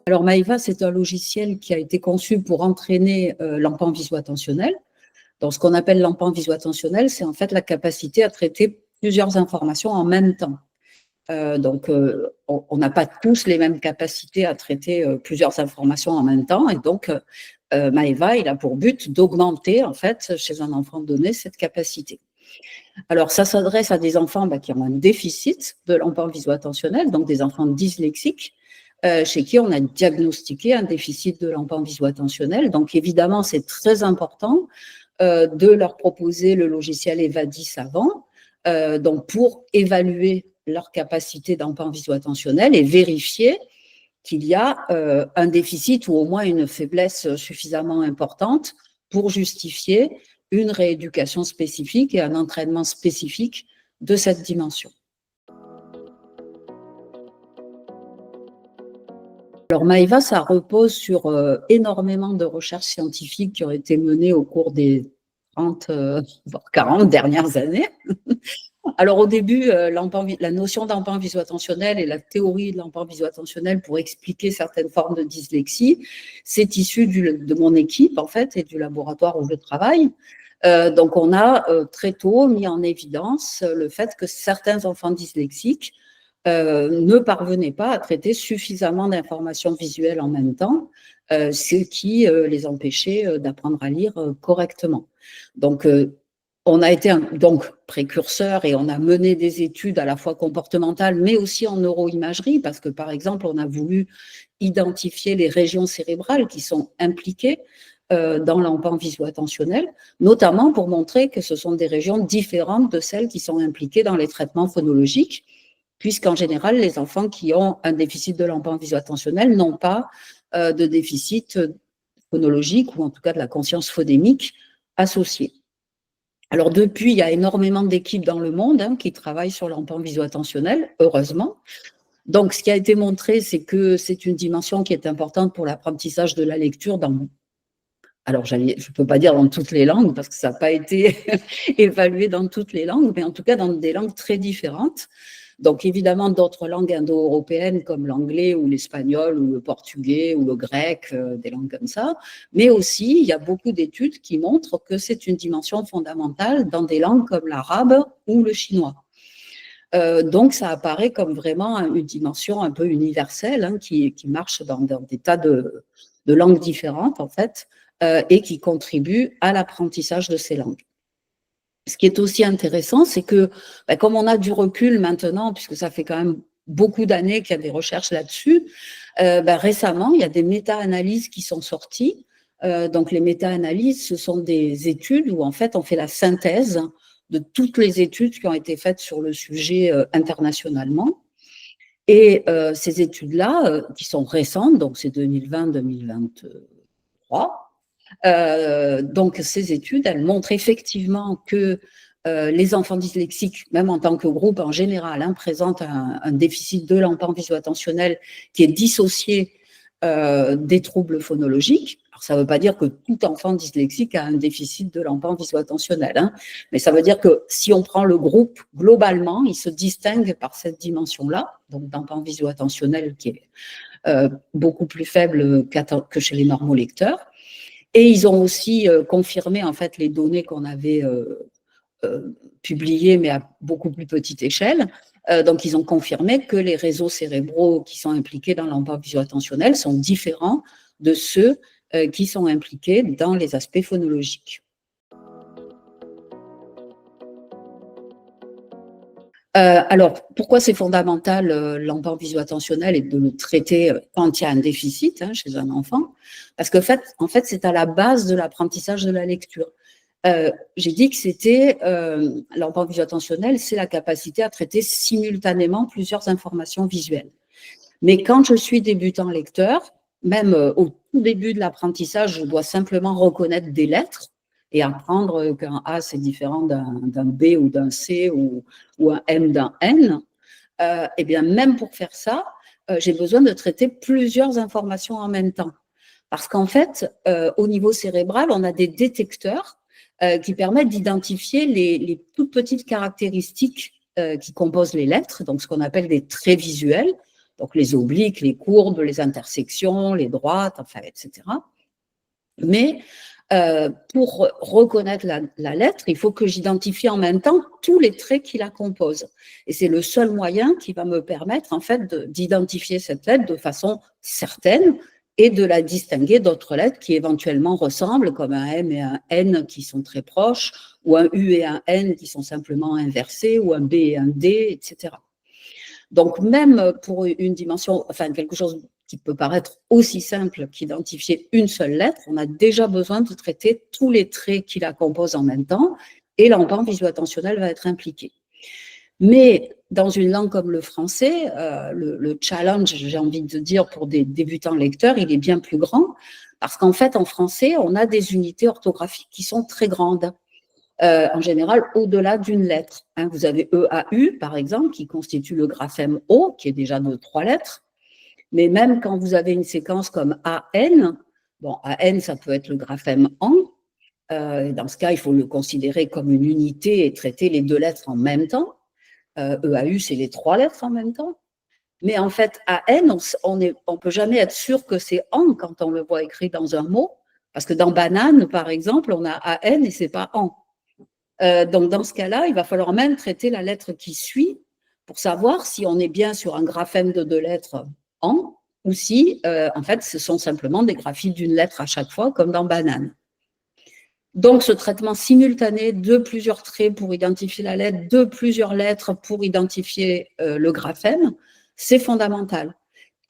Alors Maeva, c'est un logiciel qui a été conçu pour entraîner l'enfant viso-attentionnel. Donc ce qu'on appelle l'enfant viso-attentionnel, c'est en fait la capacité à traiter plusieurs informations en même temps. On n'a pas tous les mêmes capacités à traiter plusieurs informations en même temps, et donc Maeva, il a pour but d'augmenter en fait chez un enfant donné cette capacité. Alors ça s'adresse à des enfants qui ont un déficit de l'enfant viso-attentionnel, donc des enfants dyslexiques, chez qui on a diagnostiqué un déficit de l'enfant viso-attentionnel. Donc évidemment, c'est très important de leur proposer le logiciel Evadis avant, donc pour évaluer leur capacité d'enfant viso-attentionnel et vérifier qu'il y a un déficit ou au moins une faiblesse suffisamment importante pour justifier une rééducation spécifique et un entraînement spécifique de cette dimension. Alors Maeva, ça repose sur énormément de recherches scientifiques qui ont été menées au cours des 30, voire 40 dernières années. Alors au début, la notion d'enfant viso-attentionnel et la théorie de l'enfant viso-attentionnel pour expliquer certaines formes de dyslexie, c'est issu de mon équipe en fait et du laboratoire où je travaille. Donc on a très tôt mis en évidence le fait que certains enfants dyslexiques ne parvenaient pas à traiter suffisamment d'informations visuelles en même temps, ce qui les empêchait d'apprendre à lire correctement. Donc on a été donc précurseur et on a mené des études à la fois comportementales mais aussi en neuroimagerie parce que par exemple on a voulu identifier les régions cérébrales qui sont impliquées dans l'enfant viso-attentionnel, notamment pour montrer que ce sont des régions différentes de celles qui sont impliquées dans les traitements phonologiques, puisqu'en général les enfants qui ont un déficit de l'enfant viso-attentionnel n'ont pas de déficit phonologique ou en tout cas de la conscience phonémique associée. Alors depuis, il y a énormément d'équipes dans le monde qui travaillent sur l'enfant viso-attentionnel, heureusement. Donc, ce qui a été montré, c'est que c'est une dimension qui est importante pour l'apprentissage de la lecture alors, je ne peux pas dire dans toutes les langues, parce que ça n'a pas été évalué dans toutes les langues, mais en tout cas dans des langues très différentes. Donc, évidemment, d'autres langues indo-européennes comme l'anglais ou l'espagnol ou le portugais ou le grec, des langues comme ça. Mais aussi, il y a beaucoup d'études qui montrent que c'est une dimension fondamentale dans des langues comme l'arabe ou le chinois. Donc, ça apparaît comme vraiment une dimension un peu universelle qui marche dans des tas de langues différentes, en fait, et qui contribue à l'apprentissage de ces langues. Ce qui est aussi intéressant, c'est que comme on a du recul maintenant, puisque ça fait quand même beaucoup d'années qu'il y a des recherches là-dessus, récemment, il y a des méta-analyses qui sont sorties. Donc, les méta-analyses, ce sont des études où, en fait, on fait la synthèse de toutes les études qui ont été faites sur le sujet internationalement. Et ces études-là, qui sont récentes, donc c'est 2020-2023, donc ces études, elles montrent effectivement que les enfants dyslexiques, même en tant que groupe en général, présentent un déficit de l'enfant viso-attentionnel qui est dissocié des troubles phonologiques. Alors, ça ne veut pas dire que tout enfant dyslexique a un déficit de l'enfant viso-attentionnel, mais ça veut dire que si on prend le groupe globalement, il se distingue par cette dimension-là, donc d'enfant viso-attentionnel qui est beaucoup plus faible que chez les normaux lecteurs. Et ils ont aussi confirmé en fait les données qu'on avait publiées, mais à beaucoup plus petite échelle. Donc, ils ont confirmé que les réseaux cérébraux qui sont impliqués dans l'enfant viso-attentionnel sont différents de ceux qui sont impliqués dans les aspects phonologiques. Alors, pourquoi c'est fondamental l'enfant viso-attentionnel et de le traiter quand il y a un déficit chez un enfant? Parce qu'en fait, c'est à la base de l'apprentissage de la lecture. J'ai dit que c'était l'enfant viso-attentionnel, c'est la capacité à traiter simultanément plusieurs informations visuelles. Mais quand je suis débutant lecteur, même au tout début de l'apprentissage, je dois simplement reconnaître des lettres et apprendre qu'un A, c'est différent d'un B ou d'un C ou un M d'un N. Et bien, même pour faire ça, j'ai besoin de traiter plusieurs informations en même temps. Parce qu'en fait, au niveau cérébral, on a des détecteurs qui permettent d'identifier les toutes petites caractéristiques qui composent les lettres, donc ce qu'on appelle des traits visuels. Donc les obliques, les courbes, les intersections, les droites, enfin, etc. Mais pour reconnaître la lettre, il faut que j'identifie en même temps tous les traits qui la composent. Et c'est le seul moyen qui va me permettre, en fait, d'identifier cette lettre de façon certaine et de la distinguer d'autres lettres qui éventuellement ressemblent, comme un M et un N qui sont très proches, ou un U et un N qui sont simplement inversés, ou un B et un D, etc. Donc, même pour une dimension, enfin, quelque chose qui peut paraître aussi simple qu'identifier une seule lettre, on a déjà besoin de traiter tous les traits qui la composent en même temps, et l'entente visuo-attentionnelle va être impliqué. Mais dans une langue comme le français, le challenge, j'ai envie de dire, pour des débutants lecteurs, il est bien plus grand, parce qu'en fait, en français, on a des unités orthographiques qui sont très grandes. En général, au-delà d'une lettre. Hein, vous avez EAU, par exemple, qui constitue le graphème O, qui est déjà de 3 lettres. Mais même quand vous avez une séquence comme AN, bon, AN, ça peut être le graphème AN. Dans ce cas, il faut le considérer comme une unité et traiter les 2 lettres en même temps. EAU, c'est les 3 lettres en même temps. Mais en fait, AN, on ne peut jamais être sûr que c'est AN quand on le voit écrit dans un mot. Parce que dans banane, par exemple, on a AN et ce n'est pas AN. Donc, dans ce cas-là, il va falloir même traiter la lettre qui suit pour savoir si on est bien sur un graphème de 2 lettres en ou si, en fait, ce sont simplement des graphies d'une lettre à chaque fois, comme dans banane. Donc, ce traitement simultané de plusieurs traits pour identifier la lettre, de plusieurs lettres pour identifier le graphème, c'est fondamental.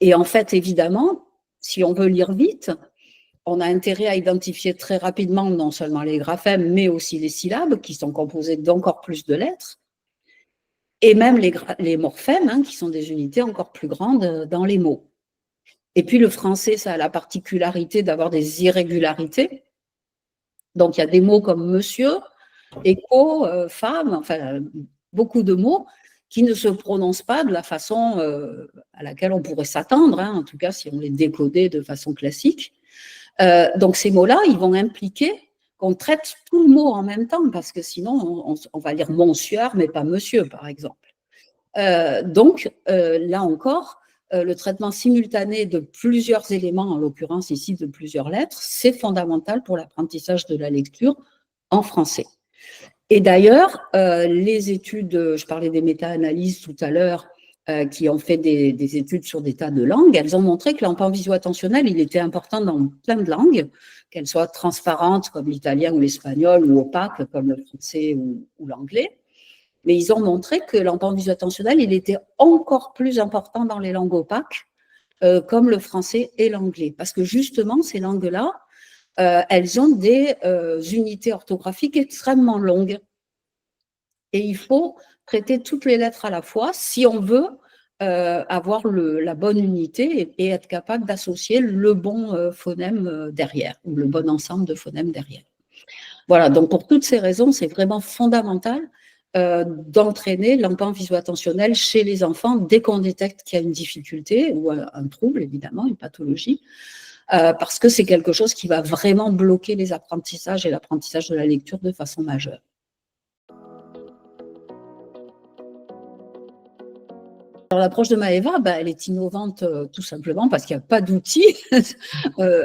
Et en fait, évidemment, si on veut lire vite, on a intérêt à identifier très rapidement non seulement les graphèmes, mais aussi les syllabes, qui sont composées d'encore plus de lettres, et même les morphèmes, hein, qui sont des unités encore plus grandes dans les mots. Et puis le français, ça a la particularité d'avoir des irrégularités. Donc il y a des mots comme monsieur, écho, femme, enfin beaucoup de mots qui ne se prononcent pas de la façon à laquelle on pourrait s'attendre, hein, en tout cas si on les décodait de façon classique. Donc ces mots-là, ils vont impliquer qu'on traite tout le mot en même temps, parce que sinon, on va lire monsieur, mais pas monsieur, par exemple. Donc, là encore, le traitement simultané de plusieurs éléments, en l'occurrence ici de plusieurs lettres, c'est fondamental pour l'apprentissage de la lecture en français. Et d'ailleurs, les études, je parlais des méta-analyses tout à l'heure, qui ont fait des études sur des tas de langues, elles ont montré que l'empan visuo-attentionnel, il était important dans plein de langues, qu'elles soient transparentes comme l'italien ou l'espagnol, ou opaques comme le français ou l'anglais. Mais ils ont montré que l'empan visuo-attentionnel, il était encore plus important dans les langues opaques, comme le français et l'anglais. Parce que justement, ces langues-là, elles ont des unités orthographiques extrêmement longues. Et il faut traiter toutes les lettres à la fois si on veut avoir la bonne unité et être capable d'associer le bon phonème derrière, ou le bon ensemble de phonèmes derrière. Voilà, donc pour toutes ces raisons, c'est vraiment fondamental d'entraîner l'empan visuo-attentionnel chez les enfants dès qu'on détecte qu'il y a une difficulté ou un trouble, évidemment, une pathologie, parce que c'est quelque chose qui va vraiment bloquer les apprentissages et l'apprentissage de la lecture de façon majeure. Alors, l'approche de Maëva, elle est innovante tout simplement parce qu'il n'y a pas d'outils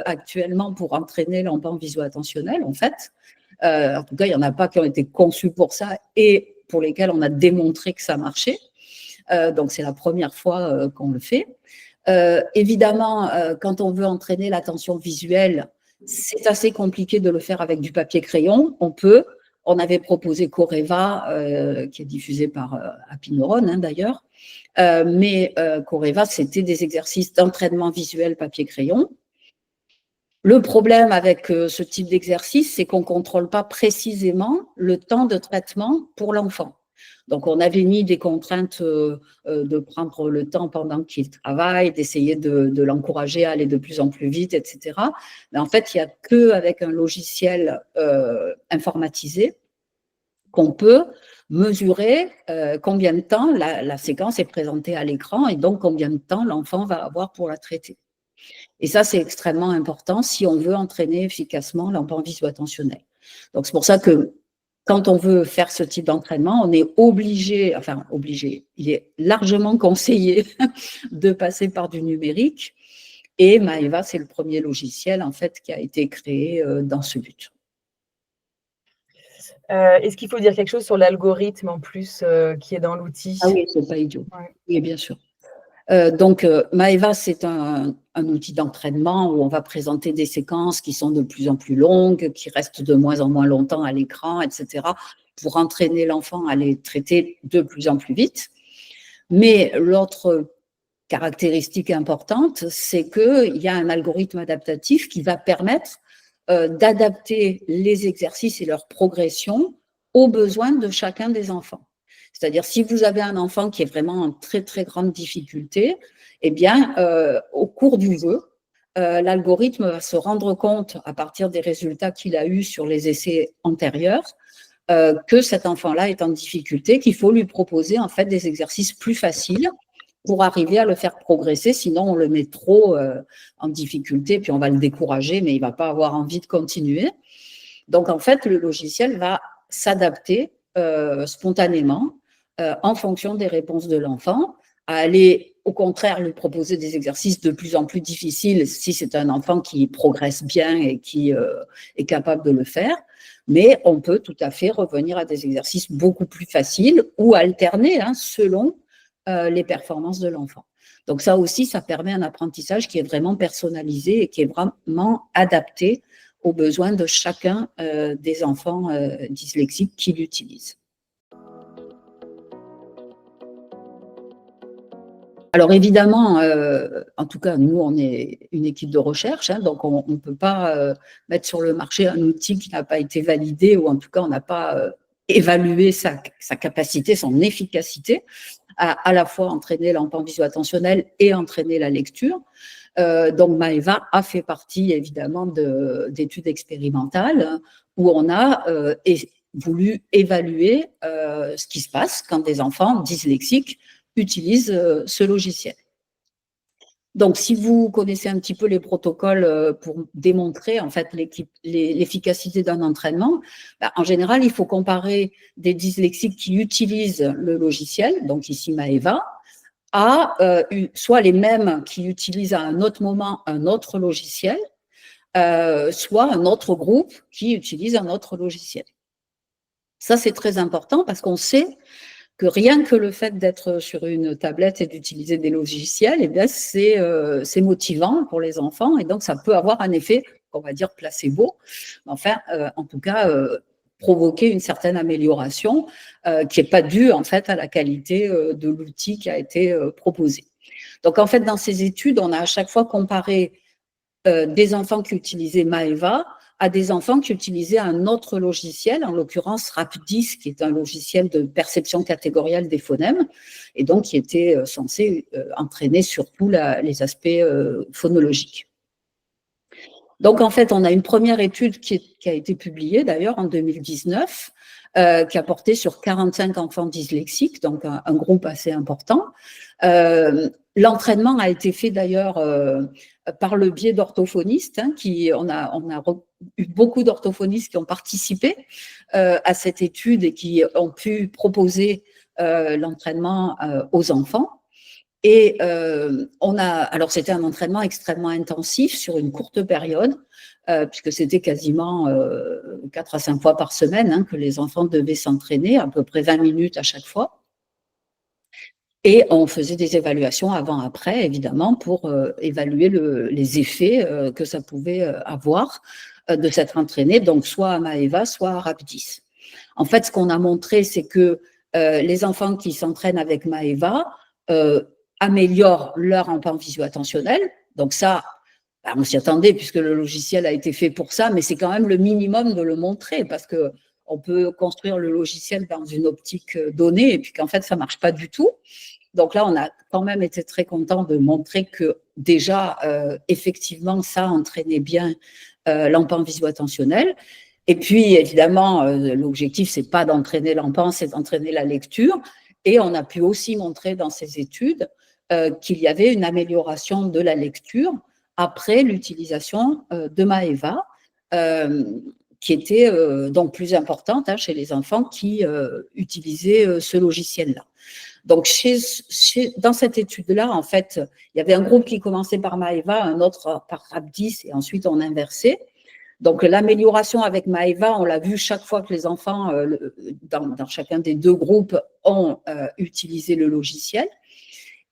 actuellement pour entraîner l'empan visuo-attentionnel, en fait. En tout cas, il n'y en a pas qui ont été conçus pour ça et pour lesquels on a démontré que ça marchait. Donc, c'est la première fois qu'on le fait. Évidemment, quand on veut entraîner l'attention visuelle, c'est assez compliqué de le faire avec du papier-crayon. On avait proposé Coreva, qui est diffusé par Happy Neuron, hein, d'ailleurs. Mais Coreva, c'était des exercices d'entraînement visuel papier-crayon. Le problème avec ce type d'exercice, c'est qu'on ne contrôle pas précisément le temps de traitement pour l'enfant. Donc, on avait mis des contraintes de prendre le temps pendant qu'il travaille, d'essayer de l'encourager à aller de plus en plus vite, etc. Mais en fait, il n'y a qu'avec un logiciel informatisé qu'on peut mesurer combien de temps la séquence est présentée à l'écran et donc combien de temps l'enfant va avoir pour la traiter. Et ça, c'est extrêmement important si on veut entraîner efficacement l'empan visuo-attentionnel. Donc, c'est pour ça que quand on veut faire ce type d'entraînement, on est obligé, enfin obligé, il est largement conseillé de passer par du numérique. Et Maeva, c'est le premier logiciel en fait qui a été créé dans ce but. Est-ce qu'il faut dire quelque chose sur l'algorithme en plus qui est dans l'outil? Ah oui, c'est pas idiot. Ouais. Oui, bien sûr. Donc, Maeva, c'est un outil d'entraînement où on va présenter des séquences qui sont de plus en plus longues, qui restent de moins en moins longtemps à l'écran, etc., pour entraîner l'enfant à les traiter de plus en plus vite. Mais l'autre caractéristique importante, c'est qu'il y a un algorithme adaptatif qui va permettre d'adapter les exercices et leur progression aux besoins de chacun des enfants. C'est-à-dire, si vous avez un enfant qui est vraiment en très, très grande difficulté, eh bien, au cours du jeu, l'algorithme va se rendre compte, à partir des résultats qu'il a eus sur les essais antérieurs, que cet enfant-là est en difficulté, qu'il faut lui proposer en fait des exercices plus faciles pour arriver à le faire progresser, sinon on le met trop en difficulté, puis on va le décourager, mais il ne va pas avoir envie de continuer. Donc en fait, le logiciel va s'adapter spontanément en fonction des réponses de l'enfant, à aller au contraire lui proposer des exercices de plus en plus difficiles si c'est un enfant qui progresse bien et qui est capable de le faire. Mais on peut tout à fait revenir à des exercices beaucoup plus faciles ou alterner selon les performances de l'enfant. Donc ça aussi, ça permet un apprentissage qui est vraiment personnalisé et qui est vraiment adapté aux besoins de chacun des enfants dyslexiques qui l'utilisent. Alors évidemment, en tout cas, nous, on est une équipe de recherche, donc on ne peut pas mettre sur le marché un outil qui n'a pas été validé ou en tout cas, on n'a pas évalué sa capacité, son efficacité à la fois entraîner l'enfant viso-attentionnel et entraîner la lecture. Donc Maeva a fait partie évidemment d'études expérimentales où on a voulu évaluer ce qui se passe quand des enfants dyslexiques utilisent ce logiciel. Donc, si vous connaissez un petit peu les protocoles pour démontrer en fait l'efficacité d'un entraînement, en général, il faut comparer des dyslexiques qui utilisent le logiciel, donc ici Maeva, à soit les mêmes qui utilisent à un autre moment un autre logiciel, soit un autre groupe qui utilise un autre logiciel. Ça, c'est très important parce qu'on sait que rien que le fait d'être sur une tablette et d'utiliser des logiciels, eh bien, c'est motivant pour les enfants et donc ça peut avoir un effet, on va dire, placebo, enfin, en tout cas, provoquer une certaine amélioration qui n'est pas due en fait à la qualité de l'outil qui a été proposé. Donc en fait, dans ces études, on a à chaque fois comparé des enfants qui utilisaient Maeva à des enfants qui utilisaient un autre logiciel, en l'occurrence Rap10, qui est un logiciel de perception catégorielle des phonèmes, et donc qui était censé entraîner surtout les aspects phonologiques. Donc, en fait, on a une première étude qui a été publiée, d'ailleurs, en 2019, qui a porté sur 45 enfants dyslexiques, donc un groupe assez important. L'entraînement a été fait, d'ailleurs, par le biais d'orthophonistes. On a eu beaucoup d'orthophonistes qui ont participé à cette étude et qui ont pu proposer l'entraînement aux enfants. Et alors c'était un entraînement extrêmement intensif sur une courte période, puisque c'était quasiment 4 à 5 fois par semaine que les enfants devaient s'entraîner, à peu près 20 minutes à chaque fois. Et on faisait des évaluations avant-après, évidemment, pour évaluer les effets que ça pouvait avoir de s'être entraîné, donc soit à Maeva, soit à Rap10. En fait, ce qu'on a montré, c'est que les enfants qui s'entraînent avec Maeva améliorent leur empan visio-attentionnel. Donc ça, on s'y attendait puisque le logiciel a été fait pour ça, mais c'est quand même le minimum de le montrer parce qu'on peut construire le logiciel dans une optique donnée et puis qu'en fait, ça ne marche pas du tout. Donc là, on a quand même été très content de montrer que déjà, effectivement, ça entraînait bien l'empan visio-attentionnel. Et puis, évidemment, l'objectif, ce n'est pas d'entraîner l'empan, c'est d'entraîner la lecture. Et on a pu aussi montrer dans ces études qu'il y avait une amélioration de la lecture après l'utilisation de Maeva, qui était donc plus importante chez les enfants qui utilisaient ce logiciel-là. Donc, dans cette étude-là, en fait, il y avait un groupe qui commençait par Maeva, un autre par Rabdis, et ensuite on inversait. Donc, l'amélioration avec Maeva, on l'a vu chaque fois que les enfants, dans chacun des deux groupes, ont utilisé le logiciel.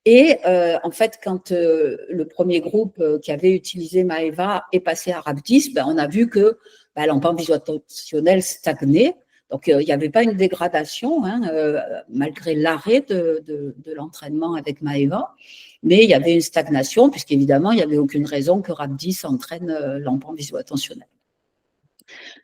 Et en fait, quand le premier groupe qui avait utilisé Maeva est passé à Rabdis, on a vu que l'empan visuo-attentionnel stagnait. Donc, il n'y avait pas une dégradation, malgré l'arrêt de l'entraînement avec Maeva, mais il y avait une stagnation, puisqu'évidemment, il n'y avait aucune raison que Rabdis entraîne l'empan visuo-attentionnel.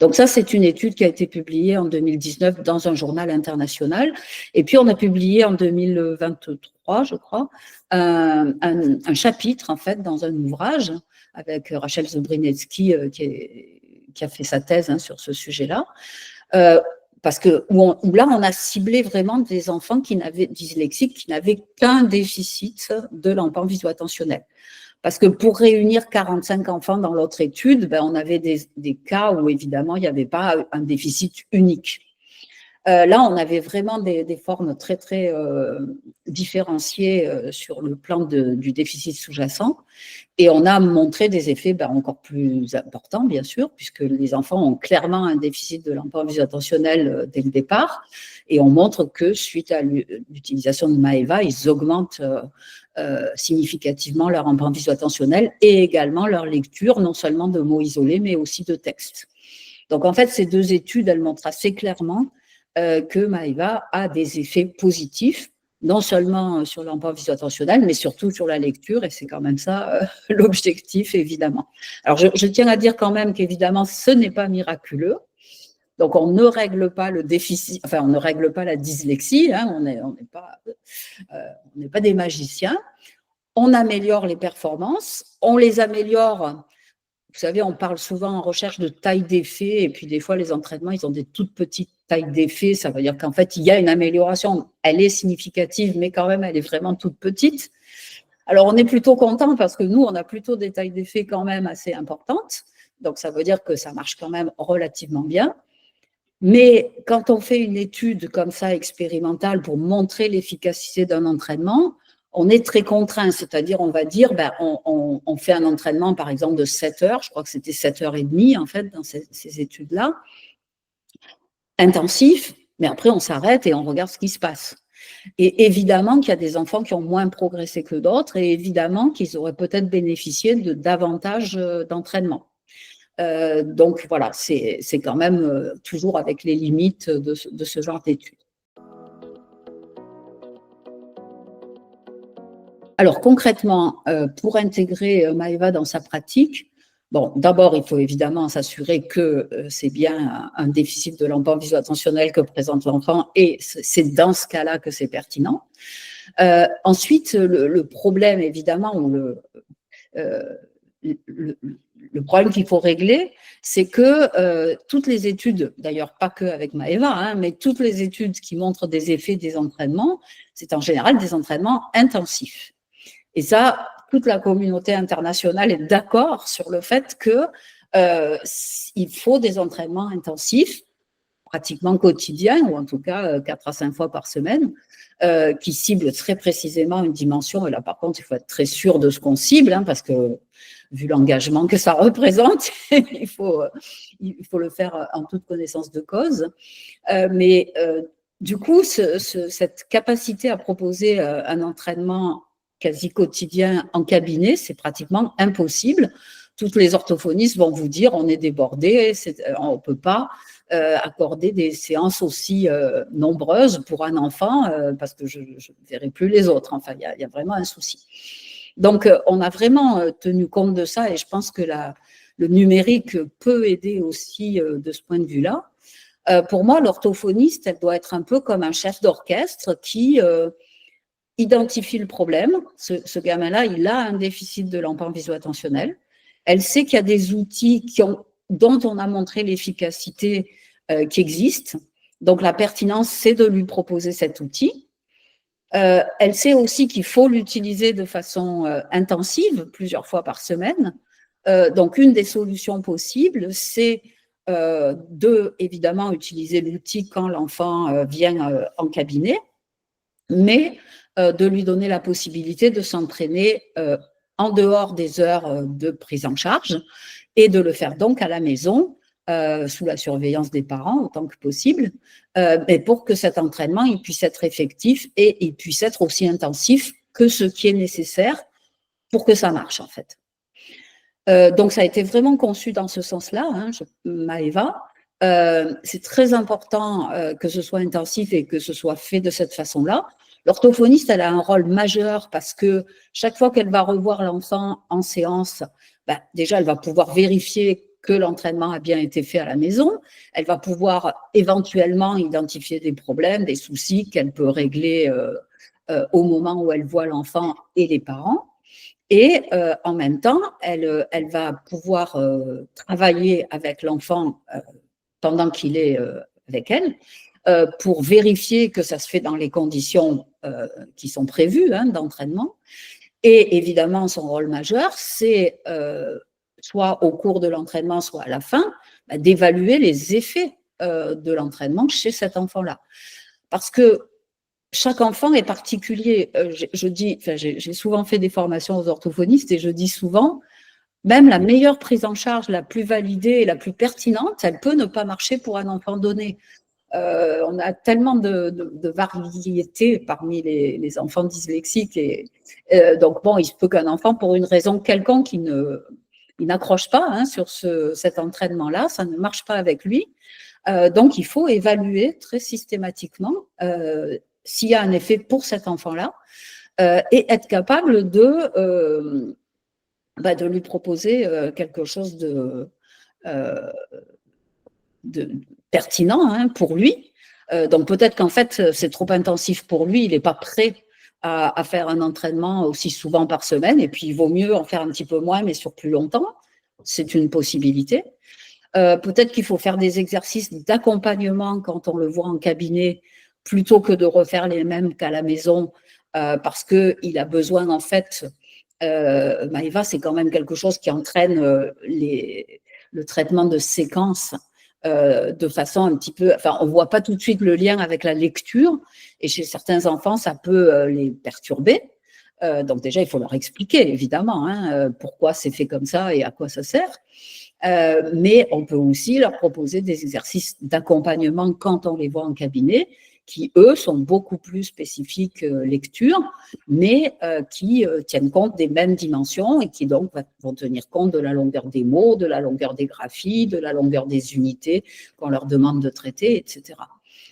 Donc ça, c'est une étude qui a été publiée en 2019 dans un journal international. Et puis, on a publié en 2023, je crois, un chapitre, en fait, dans un ouvrage avec Rachel Zobrinetsky, qui a fait sa thèse sur ce sujet-là. Parce que où là, on a ciblé vraiment des enfants dyslexiques qui n'avaient qu'un déficit de l'empan visuo-attentionnel. Parce que pour réunir 45 enfants dans l'autre étude, on avait des cas où, évidemment, il n'y avait pas un déficit unique. Là, on avait vraiment des formes très, très différenciées sur le plan du déficit sous-jacent. Et on a montré des effets encore plus importants, bien sûr, puisque les enfants ont clairement un déficit de l'empan visuo-attentionnel dès le départ. Et on montre que, suite à l'utilisation de Maeva, ils augmentent significativement leur empan visuo-attentionnel et également leur lecture, non seulement de mots isolés, mais aussi de textes. Donc, en fait, ces deux études, elles montrent assez clairement que Maeva a des effets positifs, non seulement sur l'empan visuo-attentionnel, mais surtout sur la lecture, et c'est quand même ça l'objectif, évidemment. Alors, je tiens à dire quand même qu'évidemment, ce n'est pas miraculeux. Donc, on ne règle pas le déficit, enfin, on ne règle pas la dyslexie, on n'est pas des magiciens. On améliore les performances, on les améliore. Vous savez, on parle souvent en recherche de taille d'effet, et puis des fois, les entraînements, ils ont des toutes petites tailles d'effet. Ça veut dire qu'en fait, il y a une amélioration. Elle est significative, mais quand même, elle est vraiment toute petite. Alors, on est plutôt content parce que nous, on a plutôt des tailles d'effet quand même assez importantes. Donc, ça veut dire que ça marche quand même relativement bien. Mais quand on fait une étude comme ça expérimentale pour montrer l'efficacité d'un entraînement, on est très contraint, c'est-à-dire on va dire, on fait un entraînement par exemple de 7 heures, je crois que c'était 7 heures et demie en fait dans ces études-là, intensif, mais après on s'arrête et on regarde ce qui se passe. Et évidemment qu'il y a des enfants qui ont moins progressé que d'autres et évidemment qu'ils auraient peut-être bénéficié de davantage d'entraînement. Donc voilà, c'est quand même toujours avec les limites de ce genre d'études. Alors concrètement, pour intégrer Maeva dans sa pratique, bon, d'abord, il faut évidemment s'assurer que c'est bien un déficit de l'empan visuo-attentionnel que présente l'enfant et c'est dans ce cas-là que c'est pertinent. Ensuite, le problème, évidemment, ou le problème qu'il faut régler, c'est que toutes les études, d'ailleurs pas que avec Maeva, mais toutes les études qui montrent des effets des entraînements, c'est en général des entraînements intensifs. Et ça, toute la communauté internationale est d'accord sur le fait qu'il faut des entraînements intensifs, pratiquement quotidiens, ou en tout cas 4 à 5 fois par semaine, qui ciblent très précisément une dimension. Et là, par contre, il faut être très sûr de ce qu'on cible, parce que vu l'engagement que ça représente, il faut le faire en toute connaissance de cause. Mais du coup, cette capacité à proposer un entraînement quasi quotidien en cabinet, c'est pratiquement impossible. Toutes les orthophonistes vont vous dire on est débordé, on ne peut pas accorder des séances aussi nombreuses pour un enfant parce que je ne verrai plus les autres. Enfin, il y a vraiment un souci. Donc, on a vraiment tenu compte de ça et je pense que le numérique peut aider aussi de ce point de vue-là. Pour moi, l'orthophoniste, elle doit être un peu comme un chef d'orchestre qui identifie le problème. Ce gamin-là, il a un déficit de l'empan visuo-attentionnel. Elle sait qu'il y a des outils dont on a montré l'efficacité qui existent. Donc, la pertinence, c'est de lui proposer cet outil. Elle sait aussi qu'il faut l'utiliser de façon intensive, plusieurs fois par semaine. Donc, une des solutions possibles, c'est de, évidemment, utiliser l'outil quand l'enfant vient en cabinet, mais de lui donner la possibilité de s'entraîner en dehors des heures de prise en charge et de le faire donc à la maison, sous la surveillance des parents autant que possible, mais pour que cet entraînement il puisse être effectif et il puisse être aussi intensif que ce qui est nécessaire pour que ça marche en fait. Donc ça a été vraiment conçu dans ce sens-là, hein, Maëva. C'est très important que ce soit intensif et que ce soit fait de cette façon-là. L'orthophoniste, elle a un rôle majeur parce que chaque fois qu'elle va revoir l'enfant en séance, déjà, elle va pouvoir vérifier que l'entraînement a bien été fait à la maison. Elle va pouvoir éventuellement identifier des problèmes, des soucis qu'elle peut régler au moment où elle voit l'enfant et les parents. Et en même temps, elle va pouvoir travailler avec l'enfant pendant qu'il est avec elle, pour vérifier que ça se fait dans les conditions qui sont prévues hein, d'entraînement. Et évidemment, son rôle majeur, c'est soit au cours de l'entraînement, soit à la fin, d'évaluer les effets de l'entraînement chez cet enfant-là. Parce que chaque enfant est particulier. J'ai souvent fait des formations aux orthophonistes et je dis souvent, même la meilleure prise en charge, la plus validée et la plus pertinente, elle peut ne pas marcher pour un enfant donné. On a tellement de variétés parmi les enfants dyslexiques. Et, donc, bon, il se peut qu'un enfant, pour une raison quelconque, il n'accroche pas hein, sur cet entraînement-là, ça ne marche pas avec lui. Donc, il faut évaluer très systématiquement s'il y a un effet pour cet enfant-là et être capable de lui proposer quelque chose de pertinent hein, pour lui. Donc peut-être qu'en fait, c'est trop intensif pour lui, il n'est pas prêt à faire un entraînement aussi souvent par semaine, et puis il vaut mieux en faire un petit peu moins, mais sur plus longtemps. C'est une possibilité. Peut-être qu'il faut faire des exercices d'accompagnement quand on le voit en cabinet, plutôt que de refaire les mêmes qu'à la maison, parce qu'il a besoin, en fait, Maëva, c'est quand même quelque chose qui entraîne le traitement de séquences de façon un petit peu… Enfin, on ne voit pas tout de suite le lien avec la lecture, et chez certains enfants, ça peut les perturber. Donc déjà, il faut leur expliquer, évidemment, hein, pourquoi c'est fait comme ça et à quoi ça sert. Mais on peut aussi leur proposer des exercices d'accompagnement quand on les voit en cabinet, qui, eux, sont beaucoup plus spécifiques lecture, mais qui tiennent compte des mêmes dimensions et qui donc vont tenir compte de la longueur des mots, de la longueur des graphies, de la longueur des unités qu'on leur demande de traiter, etc.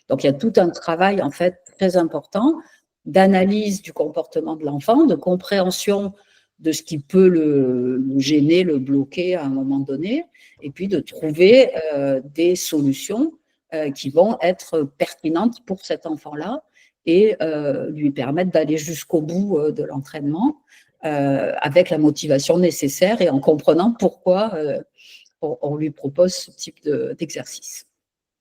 Donc, il y a tout un travail, en fait, très important d'analyse du comportement de l'enfant, de compréhension de ce qui peut le gêner, le bloquer à un moment donné, et puis de trouver des solutions qui vont être pertinentes pour cet enfant-là et lui permettre d'aller jusqu'au bout de l'entraînement avec la motivation nécessaire et en comprenant pourquoi on lui propose ce type d'exercice.